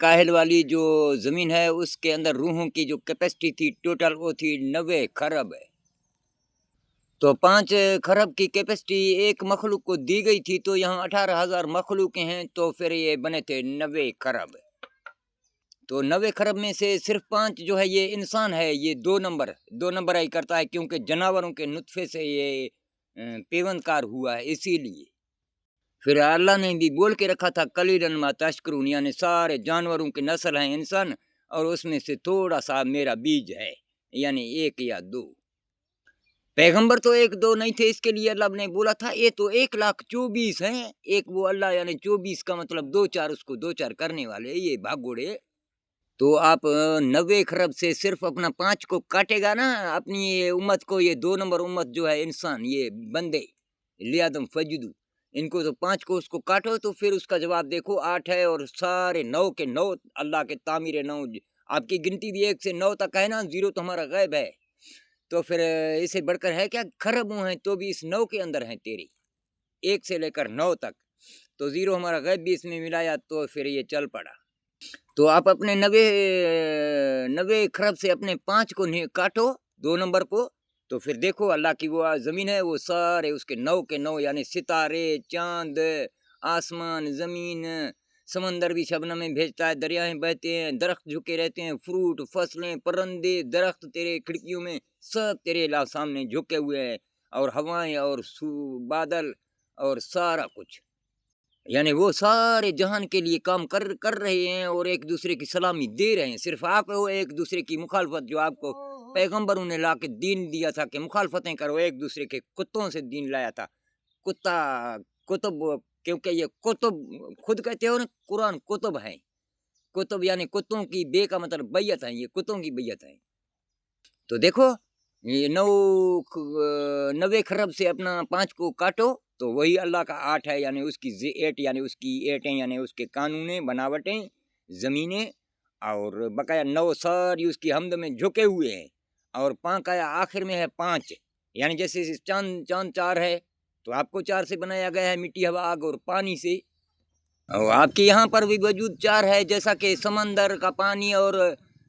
काहिल वाली जो ज़मीन है उसके अंदर रूहों की जो कैपेसिटी थी टोटल वो थी 90 खरब। तो 5 खरब की कैपेसिटी एक मखलूक को दी गई थी, तो यहाँ 18,000 मखलूकें हैं, तो फिर ये बने थे 90 खरब। तो 90 खरब में से सिर्फ 5 जो है ये इंसान है, ये 2 नंबर ही करता है, क्योंकि जानवरों के नुत्फे से ये पेवनकार हुआ है, इसीलिए। फिर अल्लाह ने भी बोल के रखा था कलीलन मा तशकुरून, यानी सारे जानवरों की नस्ल है इंसान, और उसमें से थोड़ा सा मेरा बीज है, यानी 1 या 2। पैगंबर तो 1-2 नहीं थे, इसके लिए अल्लाह ने बोला था ये तो 1,24,000 हैं। एक वो अल्लाह यानी 24 का मतलब 2-4, उसको 2-4 करने वाले ये भागोड़े। तो आप 90 खरब से सिर्फ अपना 5 को काटेगा ना, अपनी ये उम्मत को, ये 2 नंबर उम्मत जो है इंसान, ये बंदे लियादम फजदू, इनको तो 5 को उसको काटो, तो फिर उसका जवाब देखो 8 है, और सारे 9 के 9 अल्लाह के तामीर 9। आपकी गिनती भी 1 से 9 तक है ना, 0 तो हमारा गैब है, तो फिर इसे बढ़कर है क्या, खरबों हैं तो भी इस 9 के अंदर हैं तेरी, 1 से लेकर 9 तक, तो 0 हमारा गैब भी इसमें मिलाया, तो फिर ये चल पड़ा। तो आप अपने 90 खरब से अपने 5 को काटो, 2 नंबर को, तो फिर देखो अल्लाह की वो ज़मीन है, वो सारे उसके 9 के 9, यानी सितारे, चांद, आसमान, ज़मीन, समंदर भी शबनम में भेजता है, दरियाएं बहते हैं, दरख्त झुके रहते हैं, फ्रूट, फसलें, परंदे, दरख्त तेरे खिड़कियों में सब तेरे सामने झुके हुए हैं, और हवाएं और बादल और सारा कुछ, यानी वो सारे जहान के लिए काम कर रहे हैं, और एक दूसरे की सलामी दे रहे हैं। सिर्फ आप हो एक दूसरे की मुखालफत, जो आपको पैगंबरों ने ला के दीन दिया था कि मुखालफतें करो, एक दूसरे के कुत्तों से दीन लाया था। कुत्ता कुतुब, क्योंकि ये कुतुब खुद कहते हो ना, कुरान कुतुब है, कुतुब यानी कुत्तों की, बे का मतलब बैयत है, ये कुत्तों की बैयत है। तो देखो ये 90 खरब से अपना 5 को काटो, तो वही अल्लाह का 8 है, यानी उसकी 8, यानी उसकी 8 है, यानी उसके कानूनें, बनावटें, ज़मीनें, और बकाया 9 सारी उसकी हमद में झुके हुए हैं, और 5 का आखिर में है 5, यानी जैसे चांद 4 है, तो आपको 4 से बनाया गया है, मिट्टी, हवा, आग और पानी से, और आपके यहाँ पर भी वजूद 4 है, जैसा कि समंदर का पानी, और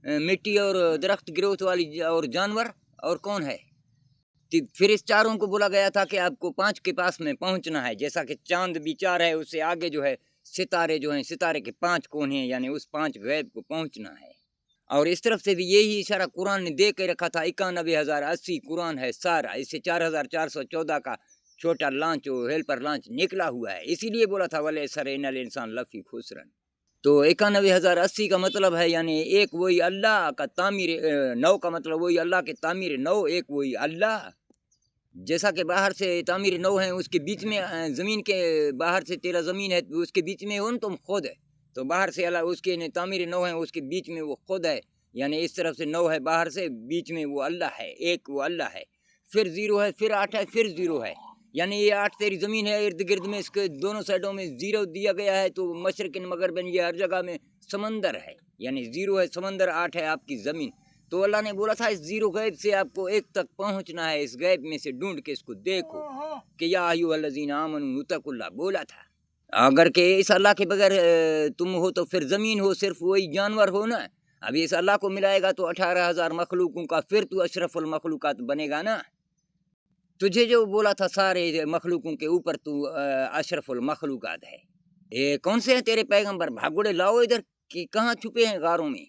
मिट्टी, और दरख्त गिरोथ वाली, और जानवर, और कौन है। फिर इस 4 को बोला गया था कि आपको 5 के पास में पहुंचना है, जैसा कि चांद भी 4 है, उससे आगे जो है सितारे जो हैं, सितारे के 5 कोने हैं, यानी उस 5 गैब को पहुंचना है। और इस तरफ से भी यही इशारा कुरान ने दे के रखा था, 91,080 कुरान है सारा, इससे 4,414 का छोटा लॉन्च, हेल्पर लॉन्च निकला हुआ है, इसीलिए बोला था वले सर इनल इंसान लफी खुसरन। तो 91,080 का मतलब है, यानी एक वही अल्लाह का तामीर 9 का मतलब वही अल्लाह के तामीर 9, एक वही अल्लाह, जैसा कि बाहर से तामीर 9 है, उसके बीच में ज़मीन के बाहर से तेरा ज़मीन है, उसके बीच में हो न तुम खुद है, तो बाहर से अल्लाह उसके तामीर 9 है, उसके बीच में वो खुद है, यानी इस तरफ से 9 है, बाहर से, बीच में वो अल्लाह है, एक वो अल्लाह है, फिर 0 है, फिर 8 है, फिर 0 है, यानी ये 8 तेरी ज़मीन है, इर्द गिर्द में इसके दोनों साइडों में 0 दिया गया है, तो मशरक़िन मग़रिबन ये हर जगह में समंदर है, यानी 0 है समंदर, 8 है आपकी ज़मीन। तो अल्लाह ने बोला था इस 0 गैब से आपको 1 तक पहुंचना है, इस गैब में से ढूंढ के इसको देखो, कि या अय्युहल्लज़ीना आमनू इत्तक़ुल्लाह बोला था। अगर के इस अल्लाह के बगैर तुम हो, तो फिर ज़मीन हो, सिर्फ वही जानवर हो ना। अभी इस अल्लाह को मिलाएगा तो 18,000 मखलूकों का, फिर तू अशरफुल मखलूकात बनेगा ना। तुझे जो बोला था सारे मखलूकों के ऊपर तू अशरफुल मखलूकात है। ये कौन से हैं तेरे पैगंबर, भागोड़े लाओ इधर, कि कहाँ छुपे हैं गारों में।